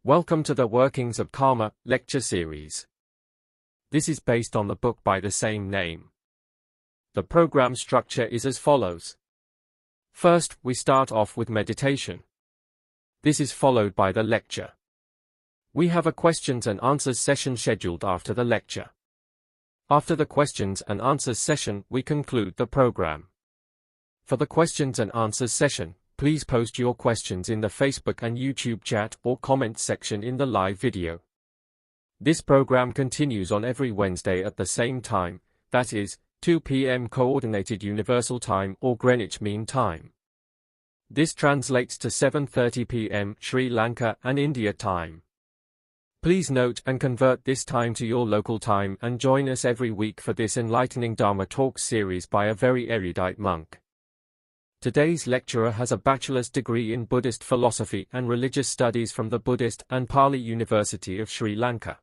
Welcome to the Workings of Karma lecture series. This is based on the book by the same name. The program structure is as follows. First, we start off with meditation. This is followed by the lecture. We have a questions and answers session scheduled after the lecture. After the questions and answers session, we conclude the program. For the questions and answers session, please post your questions in the Facebook and YouTube chat or comment section in the live video. This program continues on every Wednesday at the same time, that is, 2 p.m. Coordinated Universal Time or Greenwich Mean Time. This translates to 7:30 p.m. Sri Lanka and India time. Please note and convert this time to your local time and join us every week for this enlightening Dharma Talks series by a very erudite monk. Today's lecturer has a bachelor's degree in Buddhist philosophy and religious studies from the Buddhist and Pali University of Sri Lanka.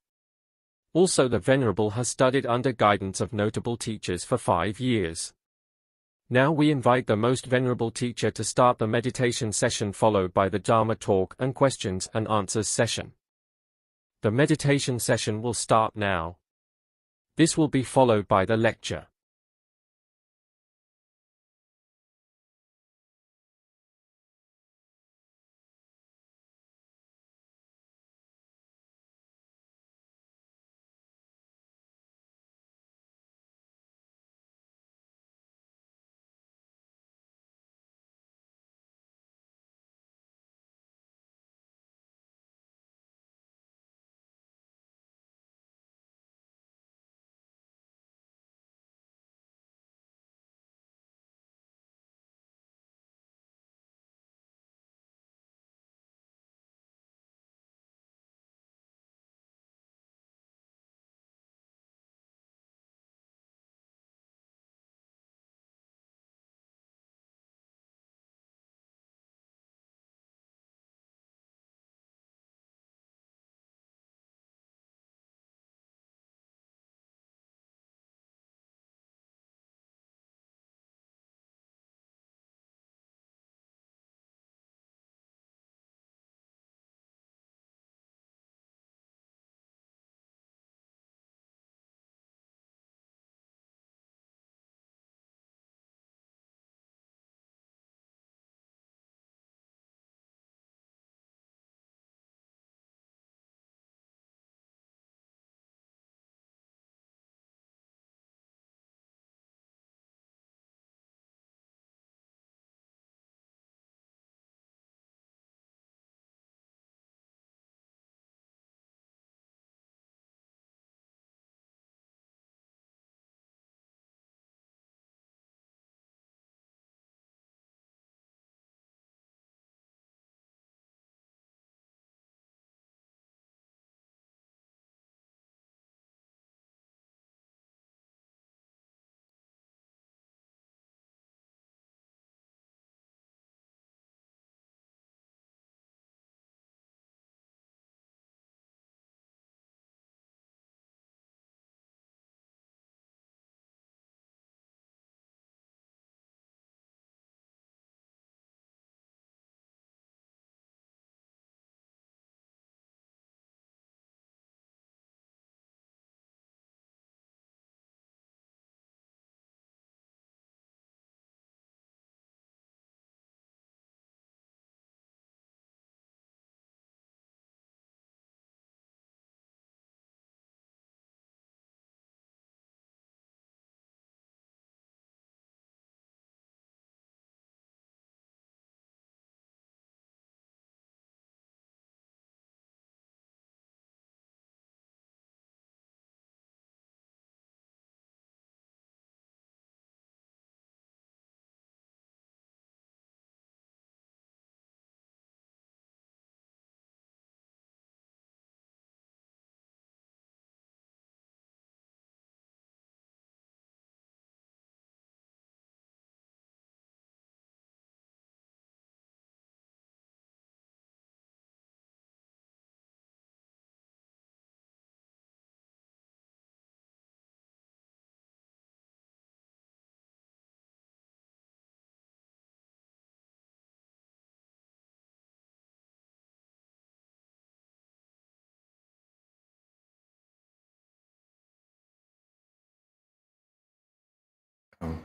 Also, the Venerable has studied under guidance of notable teachers for 5 years. Now we invite the Most Venerable Teacher to start the meditation session, followed by the Dharma talk and questions and answers session. The meditation session will start now. This will be followed by the lecture.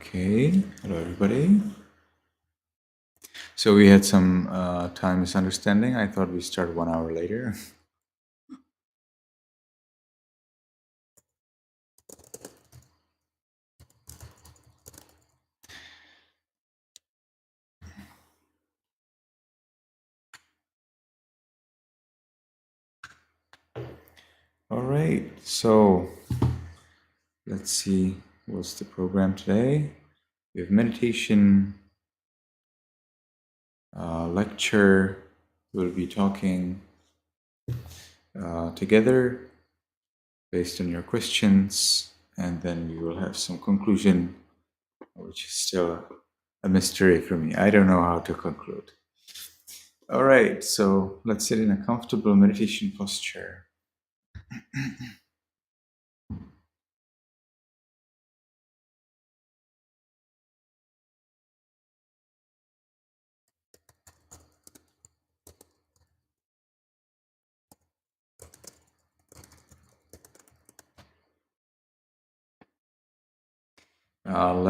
Okay, hello everybody. So we had some time misunderstanding. I thought we start 1 hour later. All right, so let's see what's the program today. We have meditation, lecture. We'll be talking together based on your questions, and then we will have some conclusion, which is still a mystery for me. I don't know how to conclude. All right, so let's sit in a comfortable meditation posture.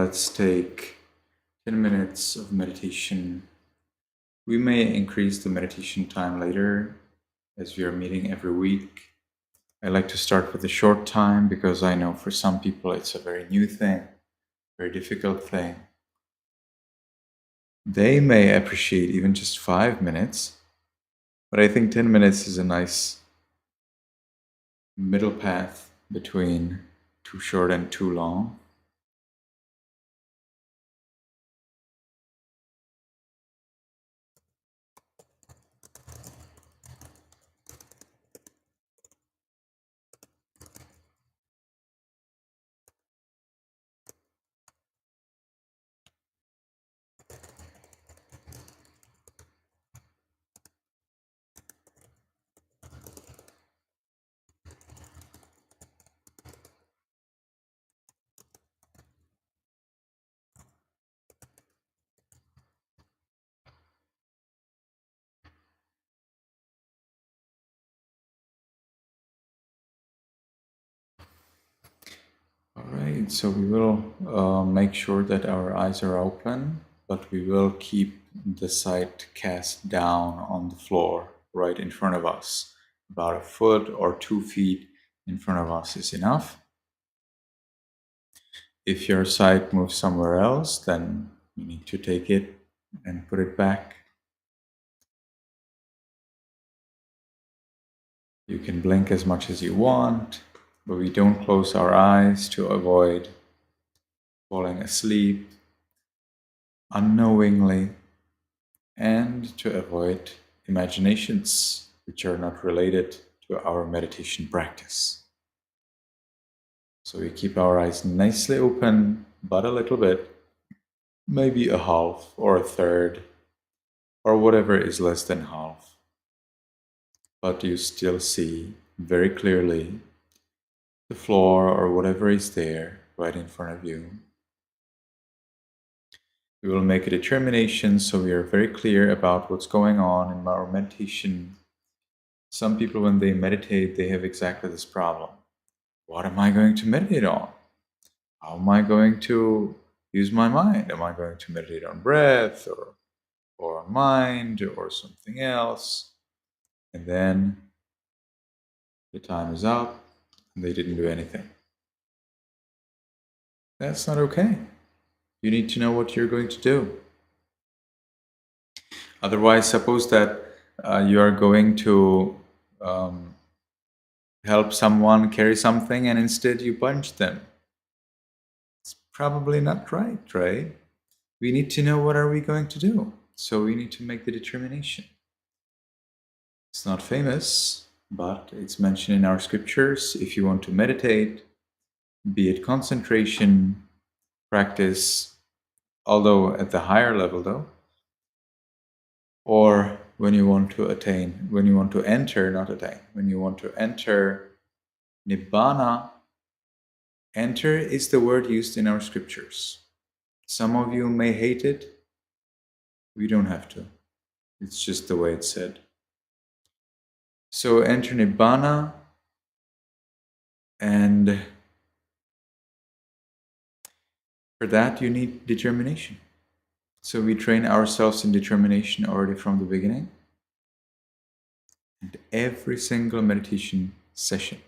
Let's take 10 minutes of meditation. We may increase the meditation time later as we are meeting every week. I like to start with a short time because I know for some people it's a very new thing, very difficult thing. They may appreciate even just 5 minutes, but I think 10 minutes is a nice middle path between too short and too long. All right, so we will make sure that our eyes are open, but we will keep the sight cast down on the floor right in front of us. About a foot or 2 feet in front of us is enough. If your sight moves somewhere else, then you need to take it and put it back. You can blink as much as you want, but we don't close our eyes to avoid falling asleep unknowingly and to avoid imaginations which are not related to our meditation practice. So we keep our eyes nicely open, but a little bit, maybe a half or a third, or whatever is less than half. But you still see very clearly the floor or whatever is there right in front of you. We will make a determination so we are very clear about what's going on in our meditation. Some people, when they meditate, they have exactly this problem. What am I going to meditate on? How am I going to use my mind? Am I going to meditate on breath or on mind or something else? And then the time is up and they didn't do anything. That's not okay. You need to know what you're going to do. Otherwise, suppose that you are going to help someone carry something and instead you punch them. It's probably not right, right? We need to know what are we going to do. So we need to make the determination. It's not famous, but it's mentioned in our scriptures. If you want to meditate, be it concentration, practice, although at the higher level though, or when you want to attain, when you want to enter, not attain, when you want to enter Nibbana, enter is the word used in our scriptures. Some of you may hate it. We don't have to. It's just the way it's said. So enter Nibbana, and For that, you need determination. So we train ourselves in determination already from the beginning. And every single meditation session,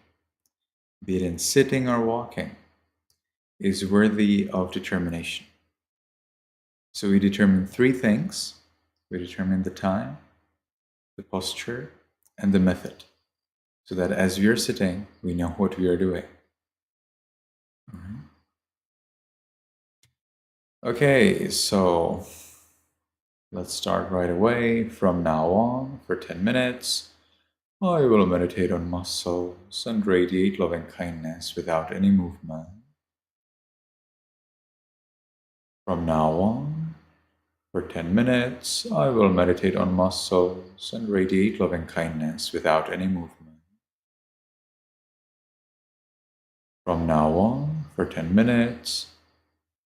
be it in sitting or walking, is worthy of determination. So we determine three things. We determine the time, the posture, and the method, so that as we are sitting, we know what we are doing. Okay, so let's start right away. From now on, for 10 minutes, I will meditate on muscles and radiate loving kindness without any movement. From now on, for 10 minutes, I will meditate on muscles and radiate loving kindness without any movement. From now on, for 10 minutes,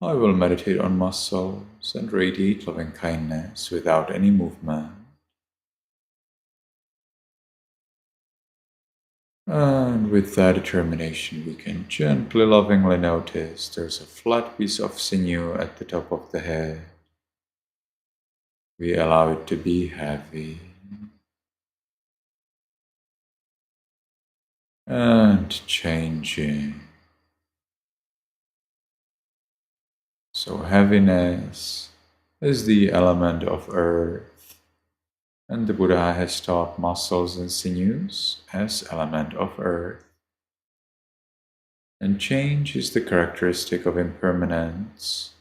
I will meditate on muscles and radiate loving kindness without any movement. And with that determination, we can gently, lovingly notice there's a flat piece of sinew at the top of the head. We allow it to be heavy. And changing. So heaviness is the element of earth, and the Buddha has taught muscles and sinews as element of earth. And change is the characteristic of impermanence,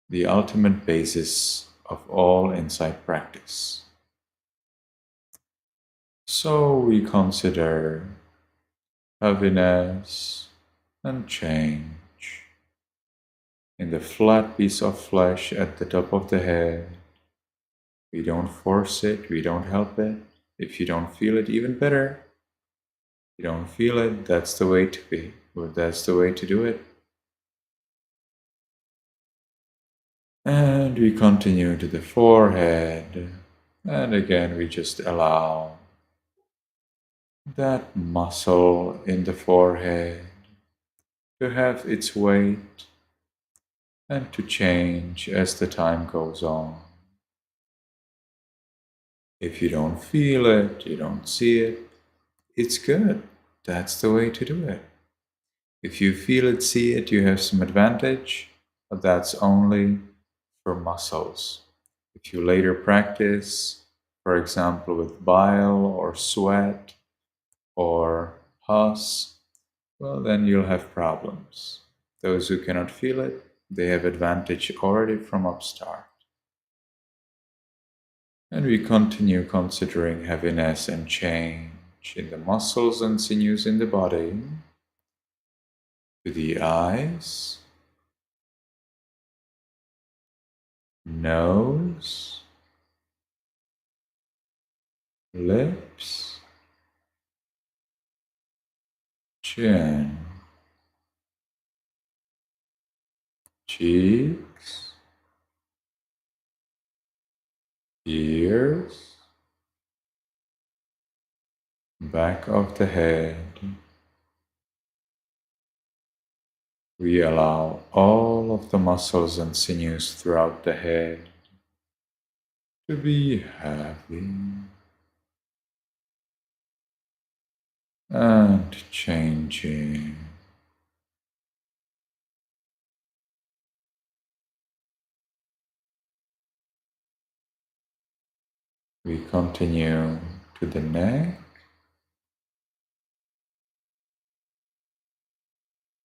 the ultimate basis of all insight practice. So we consider heaviness and change in the flat piece of flesh at the top of the head. We don't force it, we don't help it. If you don't feel it, even better. If you don't feel it, that's the way to be, or that's the way to do it. And we continue to the forehead, and again we just allow that muscle in the forehead to have its weight and to change as the time goes on. If you don't feel it, you don't see it, it's good. That's the way to do it. If you feel it, see it, you have some advantage, but that's only for muscles. If you later practice, for example, with bile or sweat or pus, well, then you'll have problems. Those who cannot feel it, they have advantage already from upstart. And we continue considering heaviness and change in the muscles and sinews in the body, to the eyes, nose, lips, chin, cheeks, ears, back of the head. We allow all of the muscles and sinews throughout the head to be heavy and changing. We continue to the neck,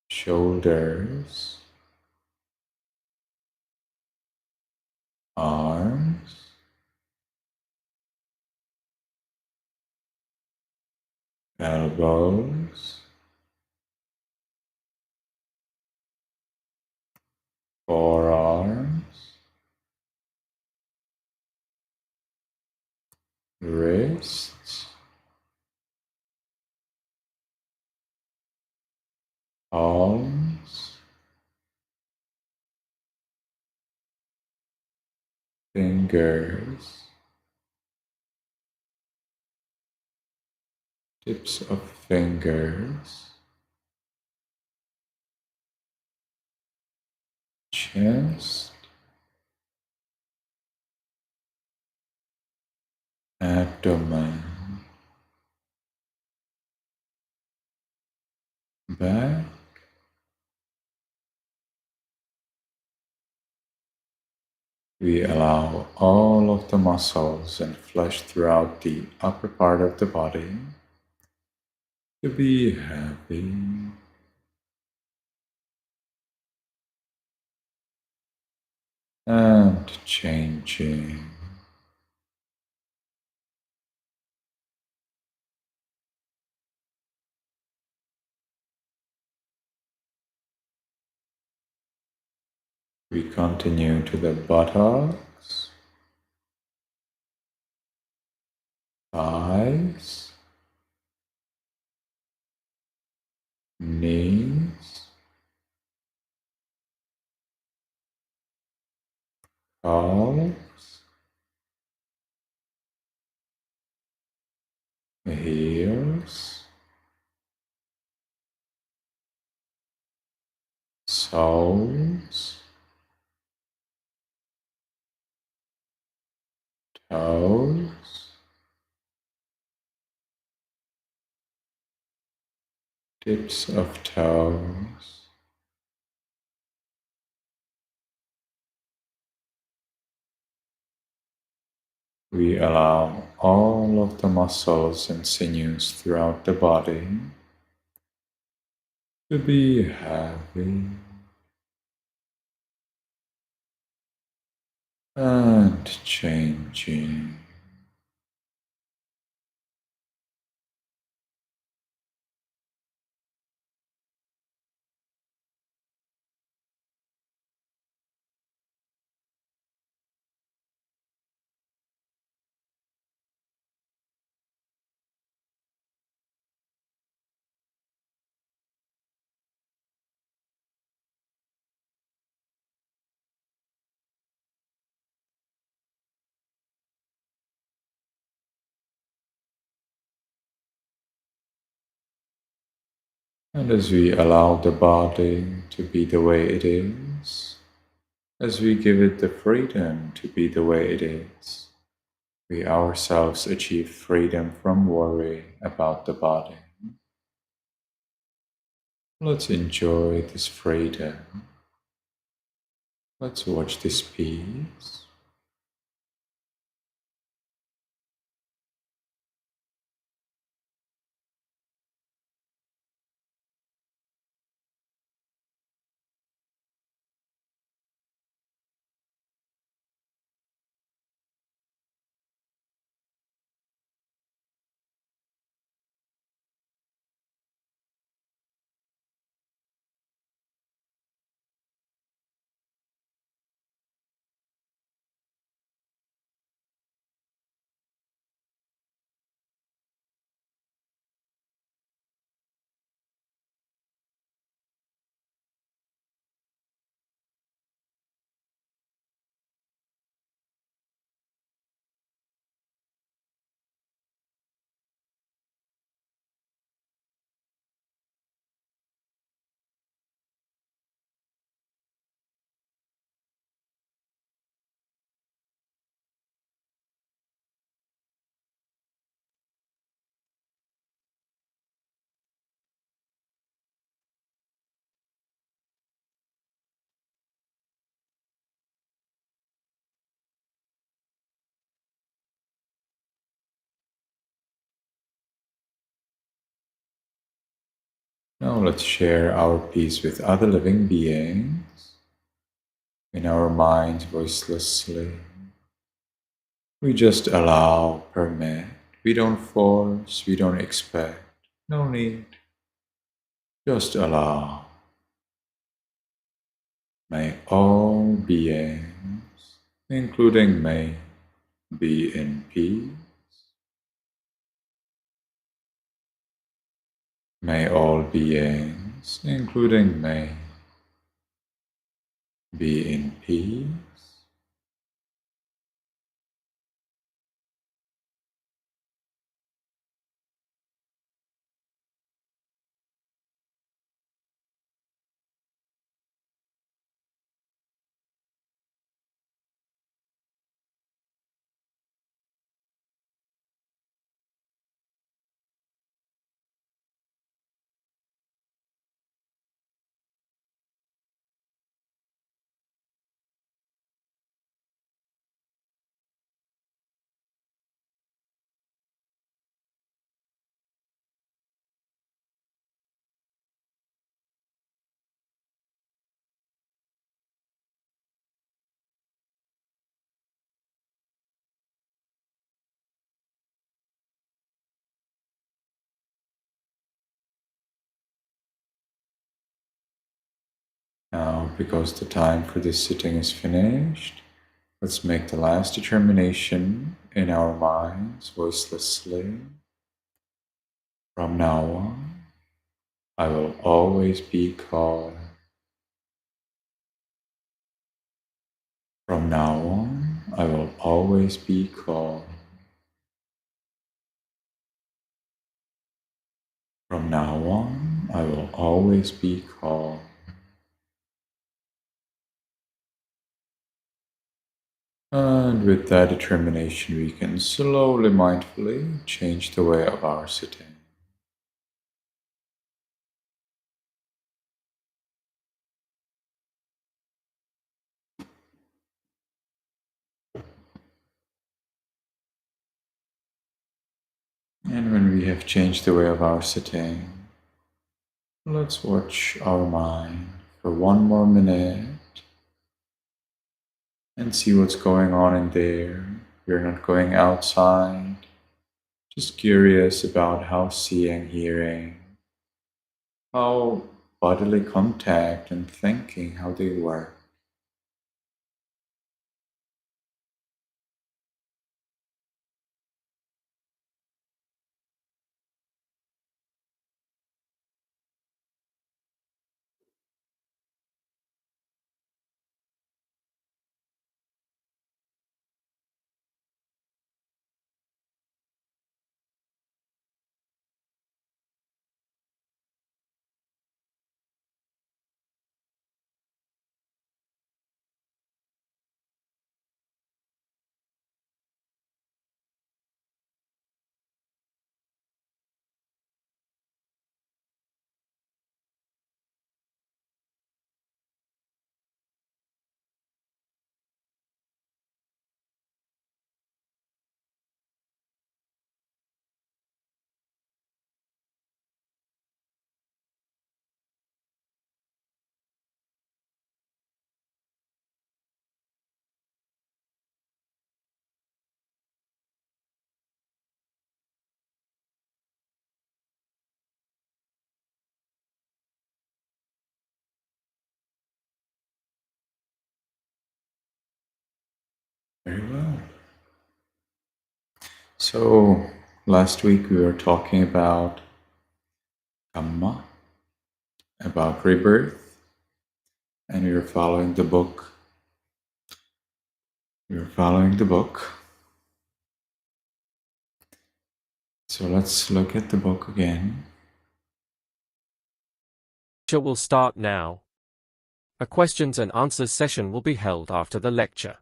shoulders, arms, elbows, forearms, wrists, palms, fingers, tips of fingers, chest, abdomen, back, we allow all of the muscles and flesh throughout the upper part of the body to be heavy and changing. We continue to the buttocks, thighs, knees, calves, ears, soles, toes, tips of toes, we allow all of the muscles and sinews throughout the body to be heavy and changing. And as we allow the body to be the way it is, as we give it the freedom to be the way it is, we ourselves achieve freedom from worry about the body. Let's enjoy this freedom. Let's watch this peace. Now let's share our peace with other living beings. In our mind, voicelessly, we just allow, permit. We don't force, we don't expect. No need. Just allow. May all beings, including me, be in peace. May all beings, including me, be in peace. Now, because the time for this sitting is finished, let's make the last determination in our minds voicelessly. From now on, I will always be calm. From now on, I will always be calm. From now on, I will always be calm. And with that determination, we can slowly, mindfully change the way of our sitting. And when we have changed the way of our sitting, let's watch our mind for one more minute and see what's going on in there. We're not going outside, just curious about how seeing, hearing, how bodily contact and thinking, how they work. Very well. So, last week we were talking about Dhamma, about rebirth, and we were following the book. So let's look at the book again. Lecture will start now. A questions and answers session will be held after the lecture.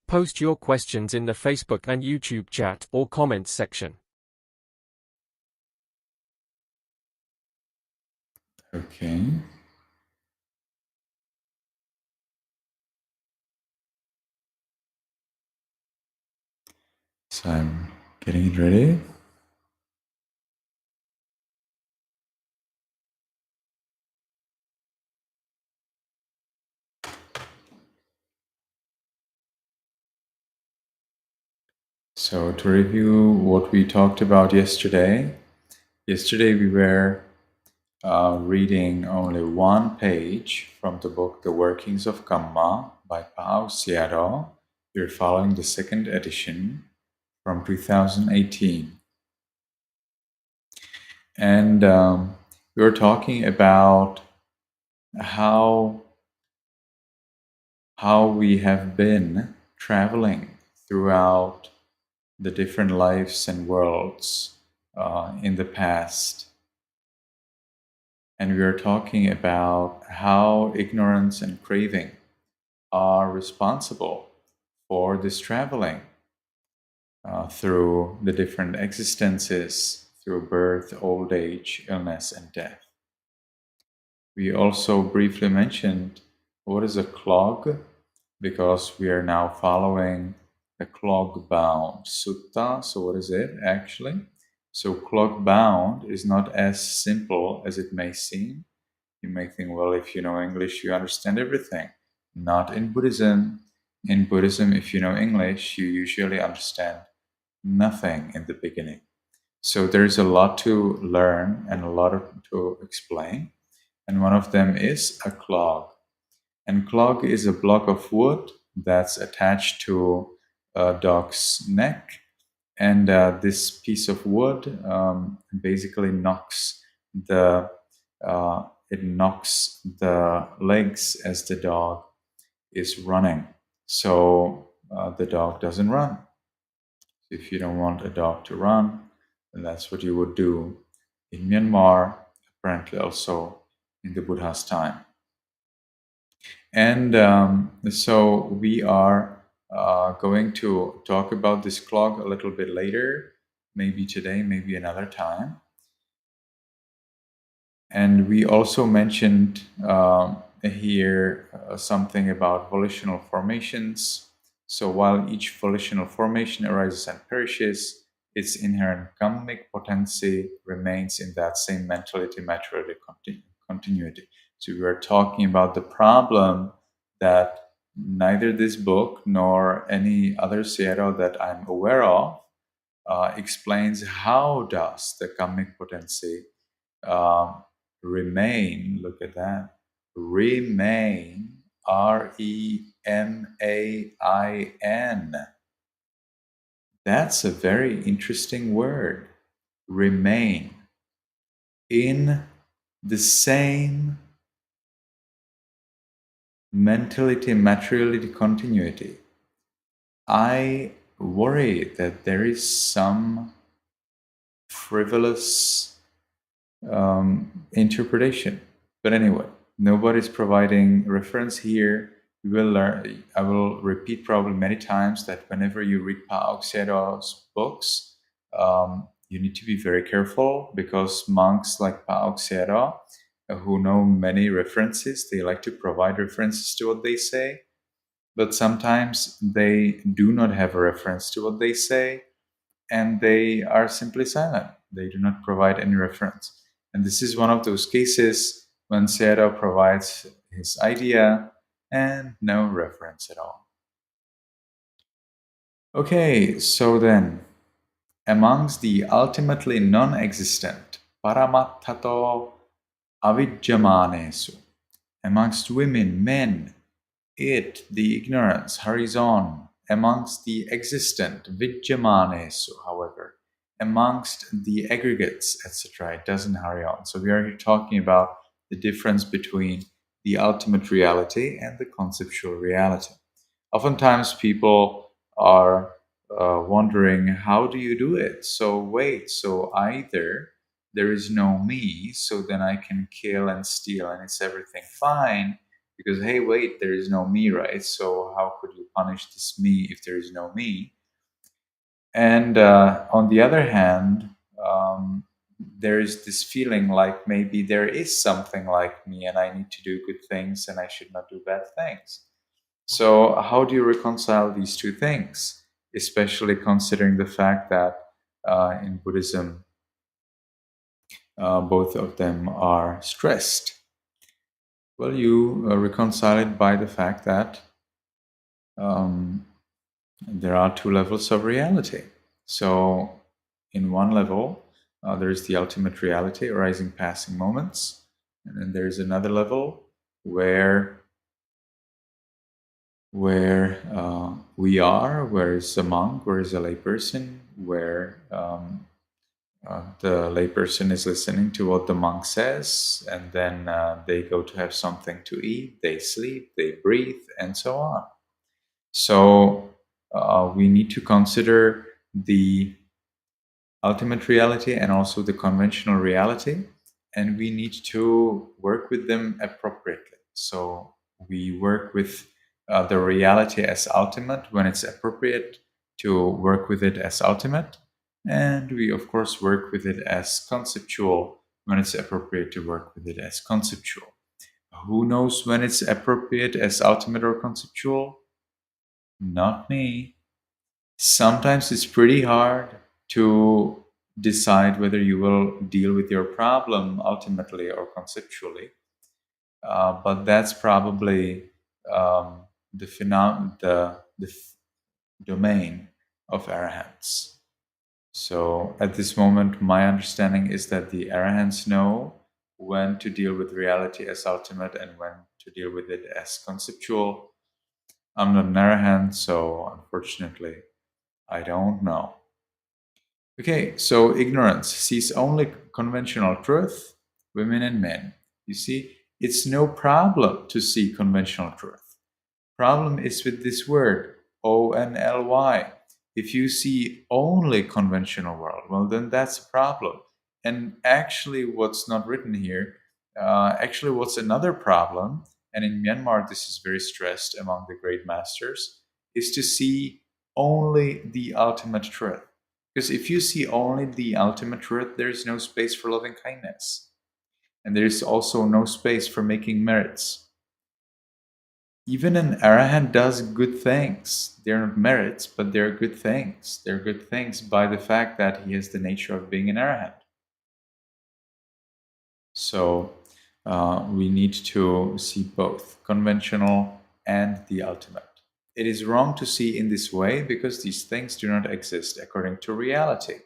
Post your questions in the Facebook and YouTube chat or comments section. Okay. So I'm getting it ready. So to review what we talked about yesterday we were reading only one page from the book The Workings of Kamma by 𝗀𝗶𝗸𝗲. We're following the second edition from 2018. And we were talking about how we have been traveling throughout the different lives and worlds in the past. And we are talking about how ignorance and craving are responsible for this traveling through the different existences, through birth, old age, illness, and death. We also briefly mentioned what is a clog, because we are now following the Clog-Bound Sutta. So what is it actually? So clog-bound is not as simple as it may seem. You may think, well, if you know English, you understand everything. Not in Buddhism. In Buddhism, if you know English, you usually understand nothing in the beginning. So there's a lot to learn and a lot to explain. And one of them is a clog. And clog is a block of wood that's attached to a dog's neck. And this piece of wood basically knocks the legs as the dog is running. So the dog doesn't run. If you don't want a dog to run, then that's what you would do in Myanmar, apparently also in the Buddha's time. And so we are going to talk about this clog a little bit later, maybe today, maybe another time. And we also mentioned here something about volitional formations. So while each volitional formation arises and perishes, its inherent kammic potency remains in that same mentality, materiality, continuity. So we are talking about the problem that neither this book nor any other Sayadaw that I'm aware of explains how does the kammic potency remain, look at that, remain, R-E-M-A-I-N. That's a very interesting word, remain, in the same mentality, materiality, continuity. I worry that there is some frivolous interpretation. But anyway, nobody's providing reference here. You will learn. I will repeat probably many times that whenever you read 𝗀𝗶𝗸𝗲's books, you need to be very careful, because monks like 𝗀𝗶𝗸𝗲, who know many references, they like to provide references to what they say, but sometimes they do not have a reference to what they say, and they are simply silent. They do not provide any reference. And this is one of those cases when Sayadaw provides his idea and no reference at all. Okay, so then, amongst the ultimately non-existent paramatthato avidyamanesu, amongst women, men, it, the ignorance, hurries on. Amongst the existent vidyamanesu, however, amongst the aggregates, etc., it doesn't hurry on. So we are here talking about the difference between the ultimate reality and the conceptual reality. Oftentimes people are wondering, how do you do it? So wait, so either there is no me, so then I can kill and steal and it's everything fine, because hey, wait, there is no me, right? So how could you punish this me if there is no me? And on the other hand, there is this feeling like maybe there is something like me and I need to do good things and I should not do bad things. So how do you reconcile these two things, especially considering the fact that in Buddhism, both of them are stressed? Well, you reconcile it by the fact that there are two levels of reality. So in one level, there is the ultimate reality, arising, passing moments. And then there's another level where we are, where is a monk, where is a layperson, where the layperson is listening to what the monk says, and then they go to have something to eat, they sleep, they breathe, and so on. So we need to consider the ultimate reality and also the conventional reality, and we need to work with them appropriately. So we work with the reality as ultimate when it's appropriate to work with it as ultimate, and we of course work with it as conceptual when it's appropriate to work with it as conceptual. Who knows when it's appropriate as ultimate or conceptual? Not me. Sometimes it's pretty hard to decide whether you will deal with your problem ultimately or conceptually, but that's probably the domain of arahants. So at this moment, my understanding is that the arahants know when to deal with reality as ultimate and when to deal with it as conceptual. I'm not an arahant, so unfortunately, I don't know. Okay, so ignorance sees only conventional truth, women and men. You see, it's no problem to see conventional truth. Problem is with this word, O-N-L-Y. If you see only conventional world, well, then that's a problem. And actually, what's not written here, actually what's another problem, and in Myanmar this is very stressed among the great masters, is to see only the ultimate truth. Because if you see only the ultimate truth, there is no space for loving kindness. And there is also no space for making merits. Even an arahant does good things. They're not merits, but they're good things. They're good things by the fact that he has the nature of being an arahant. So we need to see both conventional and the ultimate. It is wrong to see in this way because these things do not exist according to reality.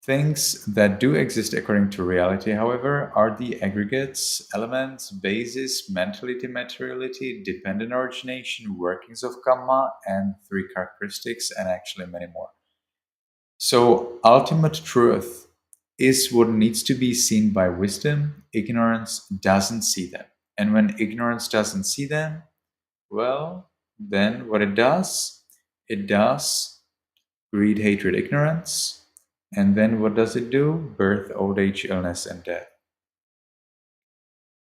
Things that do exist according to reality, however, are the aggregates, elements, basis, mentality, materiality, dependent origination, workings of karma, and 3 characteristics, and actually many more. So ultimate truth is what needs to be seen by wisdom. Ignorance doesn't see them. And when ignorance doesn't see them, well, then what it does greed, hatred, ignorance. And then what does it do? Birth, old age, illness, and death.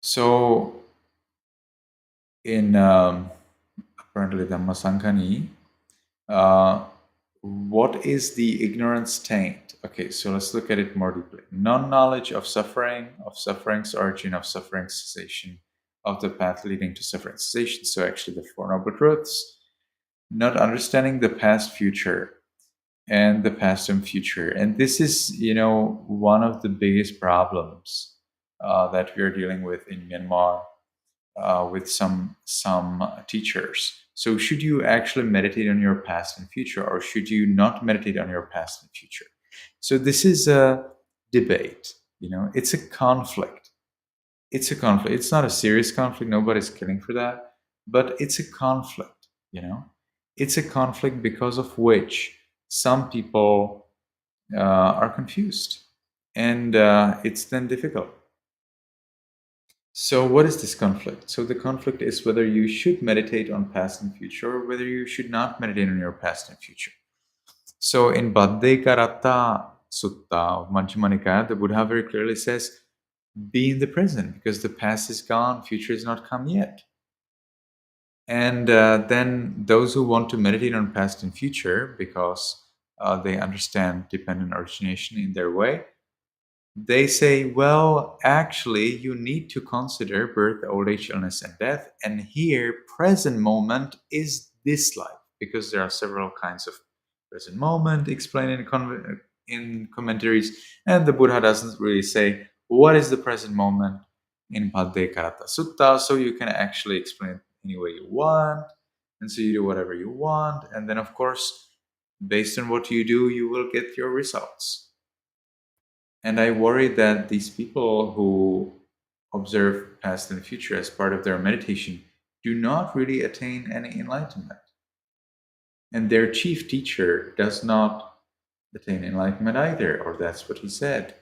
So in apparently Dhammadharaṇī, what is the ignorance taint? Okay, so let's look at it more deeply. Non-knowledge of suffering's origin, of suffering cessation, of the path leading to suffering cessation. So actually the 4 Noble Truths. Not understanding the past, future, and the past and future. And this is, one of the biggest problems that we are dealing with in Myanmar with some teachers. So should you actually meditate on your past and future, or should you not meditate on your past and future? So this is a debate, it's a conflict. It's a conflict. It's not a serious conflict. Nobody's killing for that, but it's a conflict, It's a conflict because of which some people are confused, and it's then difficult. So what is this conflict? So the conflict is whether you should meditate on past and future, or whether you should not meditate on your past and future. So in 𝗷𝗶𝗸𝗲 Sutta of Majjhima Nikaya, the Buddha very clearly says, be in the present, because the past is gone, future is not come yet. And then those who want to meditate on past and future because they understand dependent origination in their way, they say, well, actually, you need to consider birth, old age, illness, and death. And here, present moment is this life, because there are several kinds of present moment explained in commentaries. And the Buddha doesn't really say, what is the present moment in 𝗷𝗶𝗸𝗲 Sutta, so you can actually explain it any way you want, and so you do whatever you want, and then of course based on what you do you will get your results. And I worry that these people who observe past and future as part of their meditation do not really attain any enlightenment, and their chief teacher does not attain enlightenment either, or that's what he said.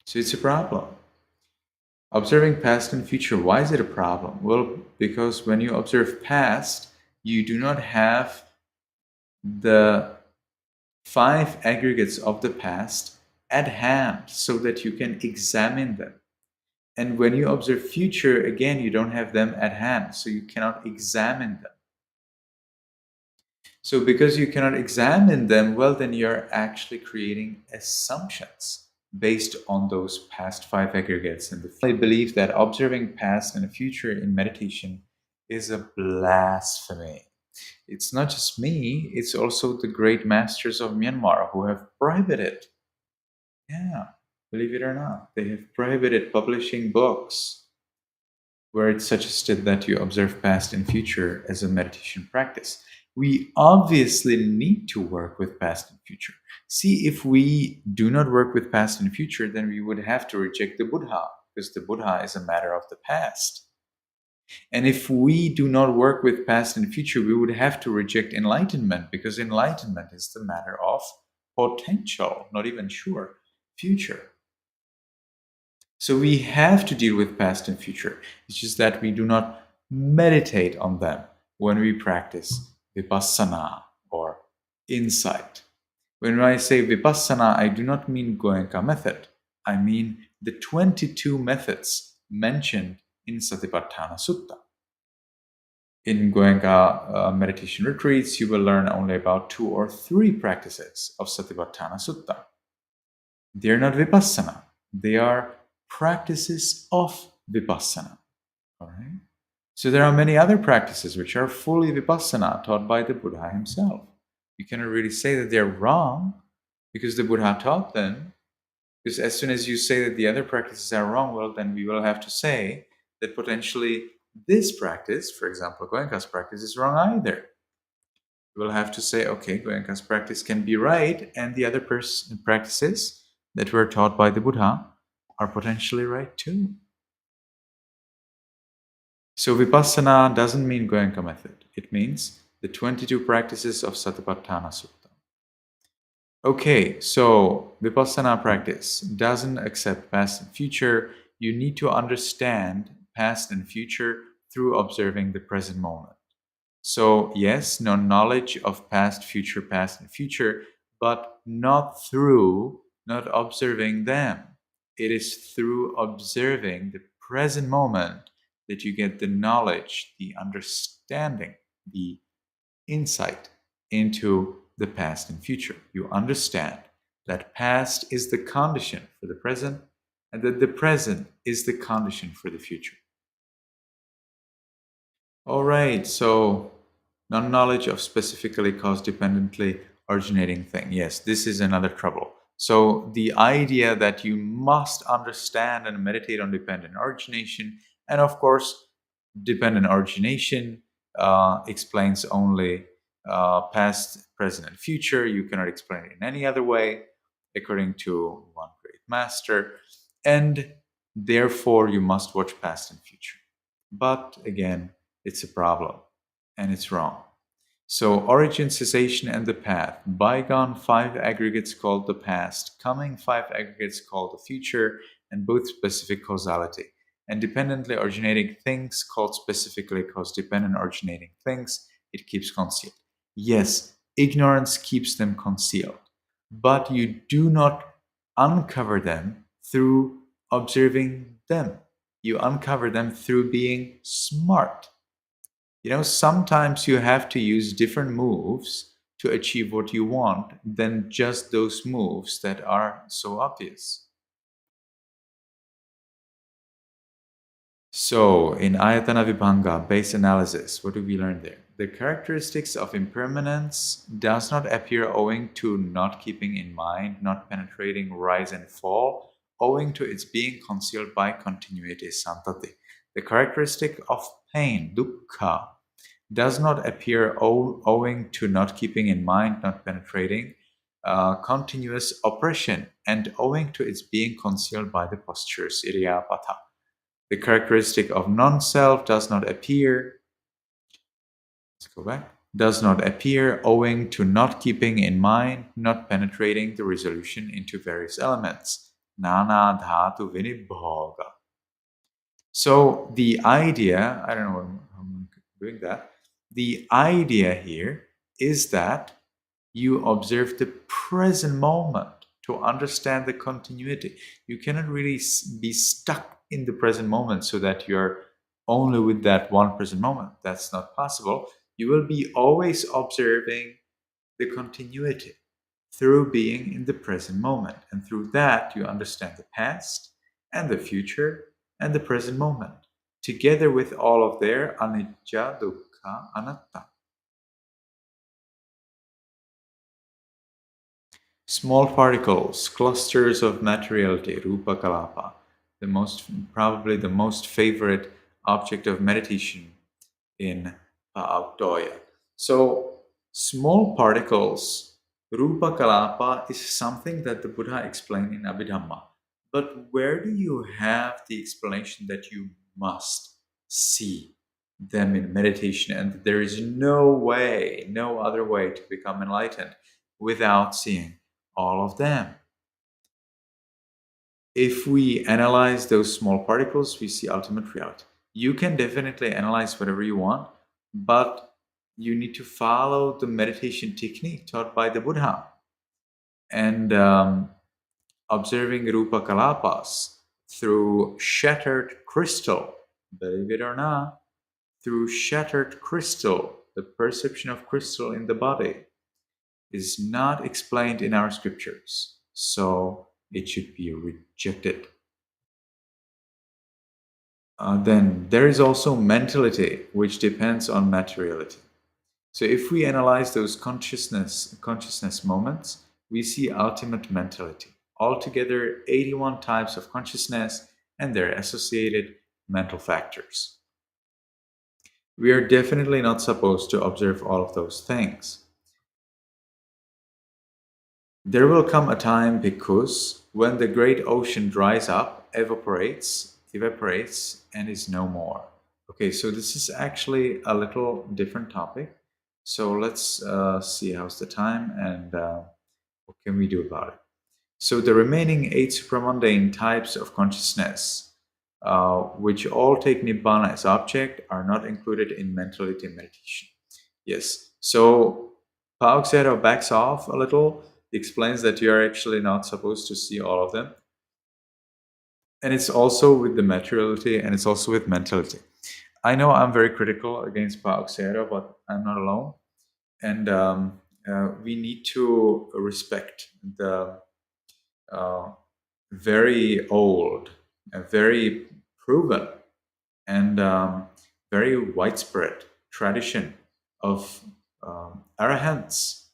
So it's a problem. Observing past and future, why is it a problem? Well, because when you observe past, you do not have the 5 aggregates of the past at hand so that you can examine them. And when you observe future, again, you don't have them at hand, so you cannot examine them. So because you cannot examine them, well, then you're actually creating assumptions based on those past 5 aggregates. And I believe that observing past and future in meditation is a blasphemy. It's not just me, it's also the great masters of Myanmar who have prohibited. Yeah, believe it or not, they have prohibited publishing books where it's suggested that you observe past and future as a meditation practice. we obviously need to work with past and future. See, if we do not work with past and future, then we would have to reject the Buddha, because the Buddha is a matter of the past. And if we do not work with past and future, we would have to reject enlightenment, because enlightenment is the matter of potential, not even sure, future. So we have to deal with past and future. It's just that we do not meditate on them when we practice vipassana or insight. When I say vipassana, I do not mean 𝗀𝗂𝗯𝗀𝗃 method. I mean the 22 methods mentioned in 𝗀𝗶𝗸𝗀𝗃 Sutta. In 𝗀𝗂𝗯𝗀𝗃 meditation retreats, you will learn only about 2 or 3 practices of 𝗀𝗶𝗸𝗀𝗃 Sutta. They are not vipassana. They are practices of vipassana. All right? So there are many other practices which are fully vipassana, taught by the Buddha himself. You cannot really say that they're wrong because the Buddha taught them. Because as soon as you say that the other practices are wrong, well, then we will have to say that potentially this practice, for example, 𝗀𝗂𝗯𝗃's practice, is wrong either. We will have to say, okay, 𝗀𝗂𝗯𝗃's practice can be right, and the other practices that were taught by the Buddha are potentially right too. So vipassana doesn't mean 𝗀𝗂𝗯𝗃 method. It means the 22 practices of 𝗀𝗶𝗸𝗀 Sutta. Okay, so vipassana practice doesn't accept past and future. You need to understand past and future through observing the present moment. So yes, no knowledge of past, and future, but not observing them. It is through observing the present moment that you get the knowledge, the understanding, the insight into the past and future. You understand that past is the condition for the present, and that the present is the condition for the future. All right, so non-knowledge of specifically cause-dependently originating thing. Yes, this is another trouble. So the idea that you must understand and meditate on dependent origination, and of course, dependent origination explains only past, present, and future. You cannot explain it in any other way, according to one great master. And therefore, you must watch past and future. But again, it's a problem, and it's wrong. So origin, cessation, and the path. Bygone 5 aggregates called the past, coming 5 aggregates called the future, and both specific causality. And dependently originating things called specifically cause-dependent originating things, it keeps concealed. Yes, ignorance keeps them concealed, but you do not uncover them through observing them. You uncover them through being smart. You know, sometimes you have to use different moves to achieve what you want than just those moves that are so obvious. So, in Ayatana Vibhanga, base analysis, what do we learn there? The characteristics of impermanence does not appear owing to not keeping in mind, not penetrating rise and fall, owing to its being concealed by continuity, santati. The characteristic of pain, dukkha, does not appear owing to not keeping in mind, not penetrating, continuous oppression, and owing to its being concealed by the postures, 𝗷𝗶𝗸𝗲. The characteristic of non-self does not appear, let's go back, does not appear owing to not keeping in mind, not penetrating the resolution into various elements, nana dhatu vinibhoga. So the idea, I don't know how I'm doing that, the idea here is that you observe the present moment to understand the continuity. You cannot really be stuck in the present moment so that you're only with that one present moment. That's not possible. You will be always observing the continuity through being in the present moment. And through that, you understand the past and the future and the present moment, together with all of their anicca, dukkha, anatta. Small particles, clusters of materiality, 𝗀𝗶𝗀𝗃, probably the most favorite object of meditation in Pa'abdoya. So Small particles, 𝗷𝗶𝗸𝗲𝗶, is something that the Buddha explained in Abhidhamma. But where do you have the explanation that you must see them in meditation and there is no way, no other way to become enlightened without seeing all of them? If we analyze those small particles, we see ultimate reality. You can definitely analyze whatever you want, but you need to follow the meditation technique taught by the Buddha. And observing 𝗷𝗶𝗸𝗲s through shattered crystal, believe it or not, through shattered crystal, the perception of crystal in the body is not explained in our scriptures, so it should be rejected. Then there is also mentality, which depends on materiality. So if we analyze those consciousness moments, we see ultimate mentality. Altogether, 81 types of consciousness and their associated mental factors. We are definitely not supposed to observe all of those things. There will come a time, bhikkhus, when the great ocean dries up, evaporates, and is no more. Okay, so this is actually a little different topic. So let's see how's the time and what can we do about it. So the remaining 8 supramundane types of consciousness, which all take Nibbana as object, are not included in mentality meditation. Yes, so 𝗀𝗶𝗸𝗲 backs off a little, explains that you are actually not supposed to see all of them. And it's also with the materiality and it's also with mentality. I know I'm very critical against 𝗀𝗀𝗍, but I'm not alone. And we need to respect the very old, very proven, and very widespread tradition of arahants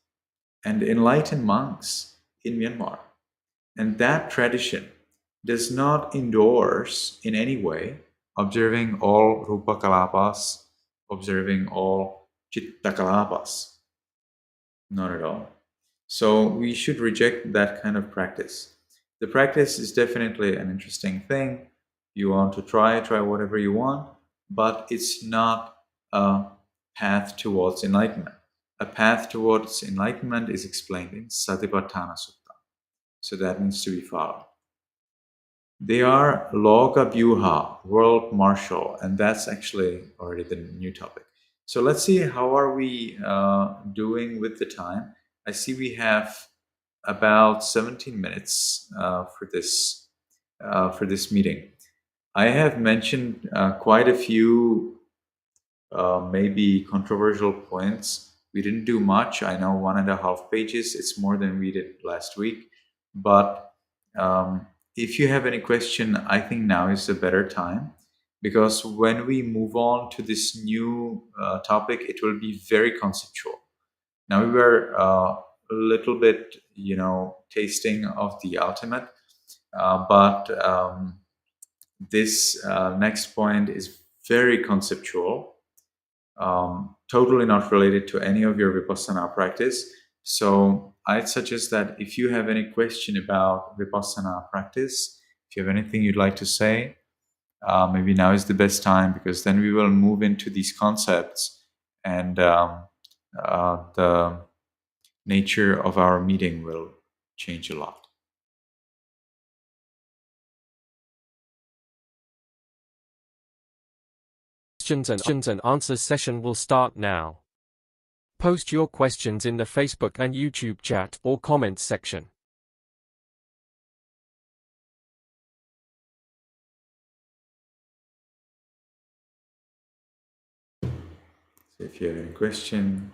and enlightened monks in Myanmar. And that tradition does not endorse in any way observing all 𝗷𝗶𝗸𝗲s, observing all 𝘀𝗂𝗯𝗀𝗃. Not at all. So we should reject that kind of practice. The practice is definitely an interesting thing. You want to try whatever you want, but it's not a path towards enlightenment. A path towards enlightenment is explained in 𝗀𝗶𝗸𝗲 Sutta. So that needs to be followed. They are 𝗀𝗂𝗶𝗶𝗲, world martial, and that's actually already the new topic. So let's see how are we doing with the time. I see we have about 17 minutes for this meeting. I have mentioned quite a few maybe controversial points. We didn't do much. I know 1.5 pages. It's more than we did last week. But if you have any question, I think now is a better time, because when we move on to this new topic, it will be very conceptual. Now we were a little bit, tasting of the ultimate, but this next point is very conceptual, totally not related to any of your Vipassana practice. So I'd suggest that if you have any question about Vipassana practice, if you have anything you'd like to say, maybe now is the best time, because then we will move into these concepts and the nature of our meeting will change a lot. Questions and answers session will start now. Post your questions in the Facebook and YouTube chat or comments section. So if you have any question,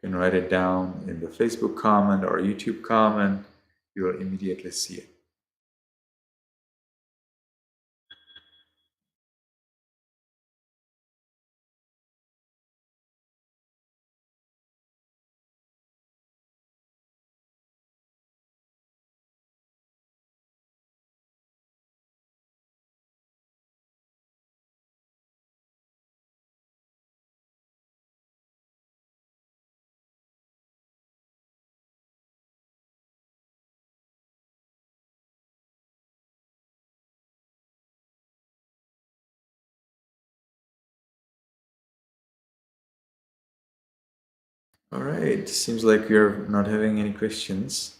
you can write it down in the Facebook comment or YouTube comment. You will immediately see it. All right, seems like we're not having any questions.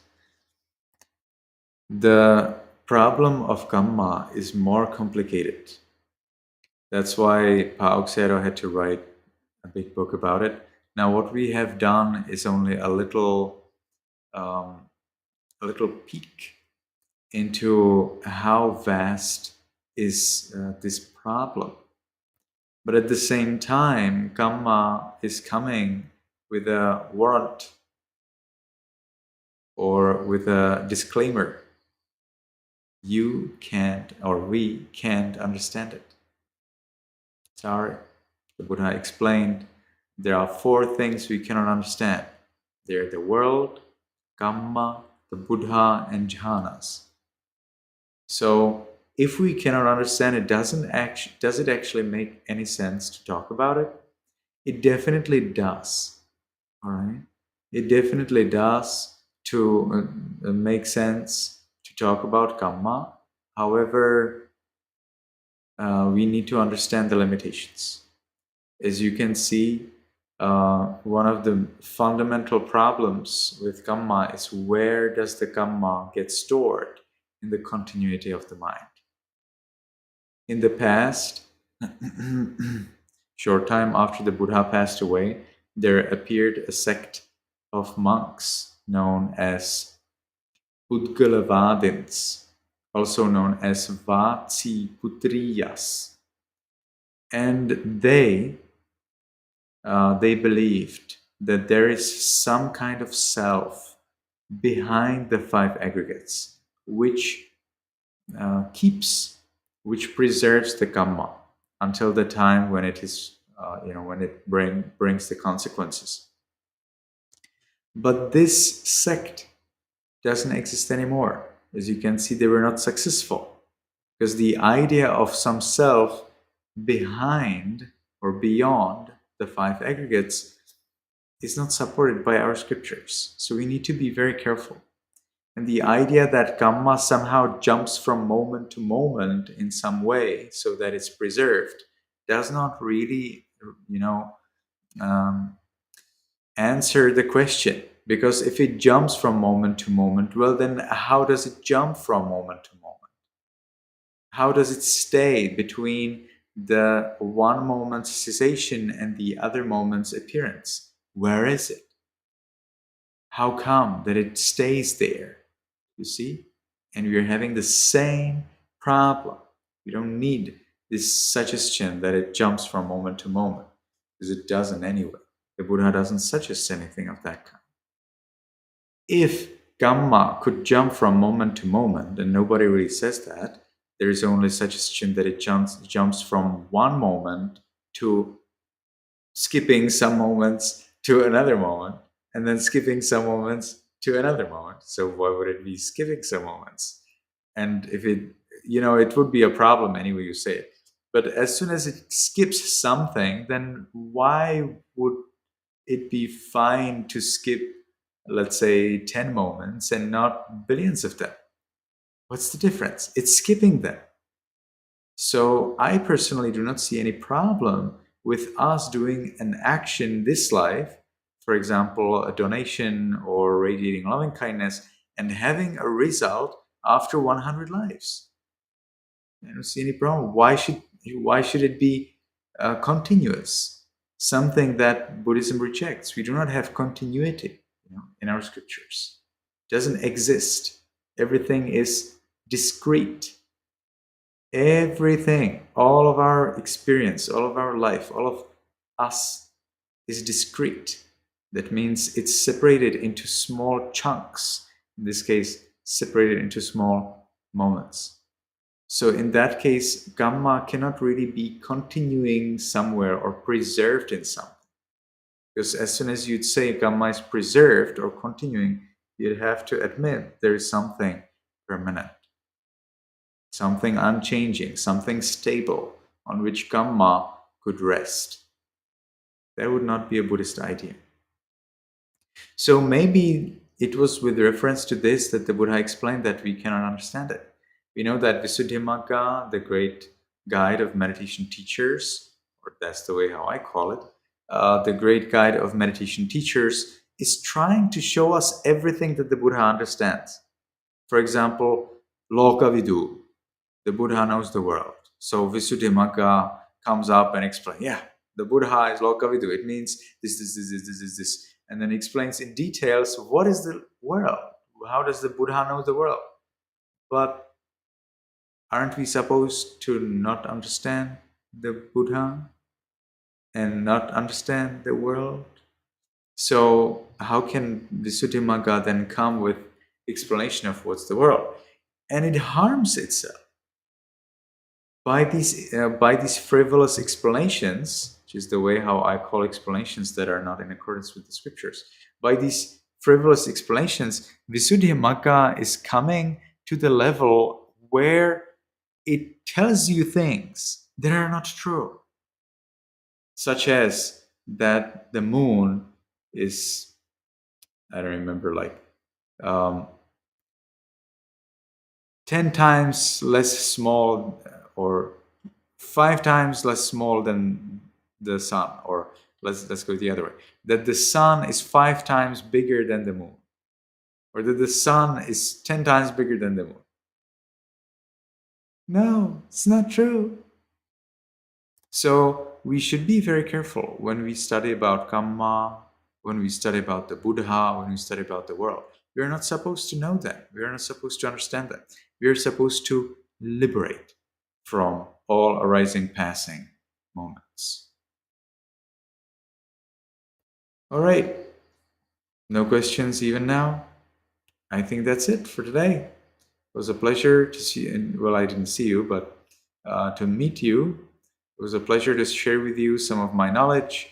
The problem of kamma is more complicated. That's why 𝗹𝗶𝗸𝗲 had to write a big book about it. Now, what we have done is only a little peek into how vast is this problem. But at the same time, kamma is coming with a warrant or with a disclaimer. You can't, or we can't understand it. Sorry. The Buddha explained there are 4 things we cannot understand. They're the world, kamma, the Buddha, and jhanas. So if we cannot understand it, does it actually make any sense to talk about it? It definitely does. All right? It definitely does to make sense to talk about kamma. However, we need to understand the limitations. As you can see, one of the fundamental problems with kamma is where does the kamma get stored in the continuity of the mind. In the past, short time after the Buddha passed away, there appeared a sect of monks known as 𝗷𝗶𝗸𝗲𝗲, also known as 𝗷𝗵𝗶𝗸𝗲𝗲. And they believed that there is some kind of self behind the 5 aggregates, which preserves the kamma until the time when it is, when it brings the consequences. But this sect doesn't exist anymore. As you can see, they were not successful because the idea of some self behind or beyond the 5 aggregates is not supported by our scriptures. So we need to be very careful. And the idea that kamma somehow jumps from moment to moment in some way so that it's preserved does not really, answer the question. Because if it jumps from moment to moment, well, then how does it jump from moment to moment? How does it stay between the one moment's cessation and the other moment's appearance? Where is it? How come that it stays there? You see? And we are having the same problem. We don't need this suggestion that it jumps from moment to moment, because it doesn't anyway. The Buddha doesn't suggest anything of that kind. If kamma could jump from moment to moment, and nobody really says that, there is only suggestion that it jumps from one moment to skipping some moments to another moment, and then skipping some moments to another moment. So why would it be skipping some moments? And if it, it would be a problem anyway you say it. But as soon as it skips something, then why would it be fine to skip, let's say, 10 moments and not billions of them? What's the difference? It's skipping them. So I personally do not see any problem with us doing an action this life, for example, a donation or radiating loving kindness, and having a result after 100 lives. I don't see any problem. Why should it be continuous? Something that Buddhism rejects. We do not have continuity, in our scriptures. It doesn't exist. Everything is discrete. Everything, all of our experience, all of our life, all of us is discrete. That means it's separated into small chunks. In this case, separated into small moments. So in that case, kamma cannot really be continuing somewhere or preserved in something. Because as soon as you'd say kamma is preserved or continuing, you'd have to admit there is something permanent, something unchanging, something stable on which kamma could rest. That would not be a Buddhist idea. So maybe it was with reference to this that the Buddha explained that we cannot understand it. We know that Visuddhimagga, the great guide of meditation teachers, or that's the way how I call it, the great guide of meditation teachers, is trying to show us everything that the Buddha understands. For example, 𝗀𝗂𝗶𝗸𝗲, the Buddha knows the world. So Visuddhimagga comes up and explains, yeah, the Buddha is 𝗀𝗂𝗶𝗸𝗲, it means this. And then explains in details what is the world, how does the Buddha know the world. But aren't we supposed to not understand the Buddha and not understand the world? So how can Visuddhimagga then come with explanation of what's the world? And it harms itself by these frivolous explanations, which is the way how I call explanations that are not in accordance with the scriptures. By these frivolous explanations, Visuddhimagga is coming to the level where it tells you things that are not true, such as that the moon is, I don't remember, like 10 times less small or 5 times less small than the sun, or let's go the other way, that the sun is 5 times bigger than the moon, or that the sun is 10 times bigger than the moon. No, it's not true. So we should be very careful when we study about karma, when we study about the Buddha, when we study about the world. We are not supposed to know that. We are not supposed to understand that. We are supposed to liberate from all arising, passing moments. All right. No questions even now? I think that's it for today. It was a pleasure to see you. Well, I didn't see you, but to meet you. It was a pleasure to share with you some of my knowledge.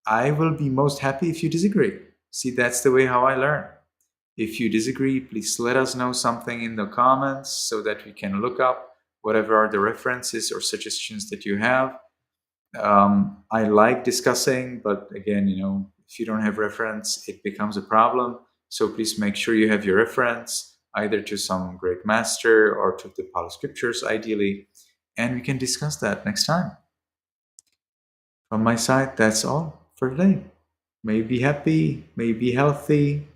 I will be most happy if you disagree. See, that's the way how I learn. If you disagree, please let us know something in the comments so that we can look up whatever are the references or suggestions that you have. I like discussing, but again, if you don't have reference, it becomes a problem. So please make sure you have your reference, either to some great master or to the Pali scriptures, ideally, and we can discuss that next time. From my side, that's all for today. May you be happy, may you be healthy,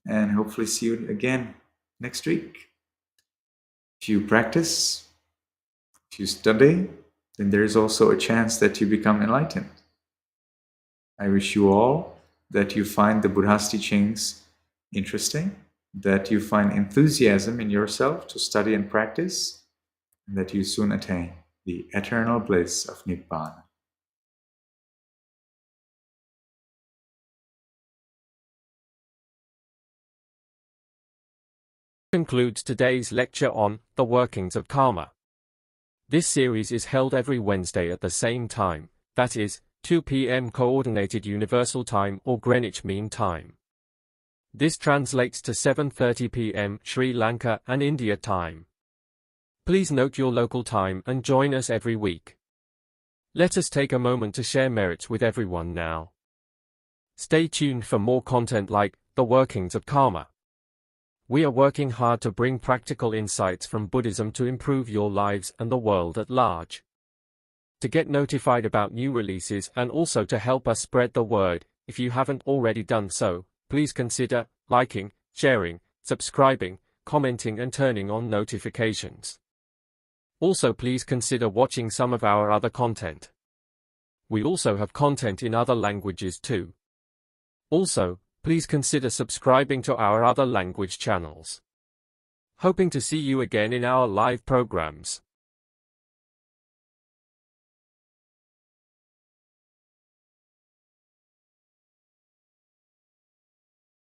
and hopefully see you again next week. If you practice, if you study, then there is also a chance that you become enlightened. I wish you all that you find the Buddha's teachings interesting, that you find enthusiasm in yourself to study and practice, and that you soon attain the eternal bliss of Nibbana. Concludes today's lecture on the workings of karma. This series is held every Wednesday at the same time, that is, 2 p.m. Coordinated Universal Time or Greenwich Mean Time. This translates to 7:30 p.m. Sri Lanka and India time. Please note your local time and join us every week. Let us take a moment to share merits with everyone now. Stay tuned for more content like the workings of karma. We are working hard to bring practical insights from Buddhism to improve your lives and the world at large. To get notified about new releases and also to help us spread the word, if you haven't already done so, please consider liking, sharing, subscribing, commenting and turning on notifications. Also, please consider watching some of our other content. We also have content in other languages too. Also, please consider subscribing to our other language channels. Hoping to see you again in our live programs.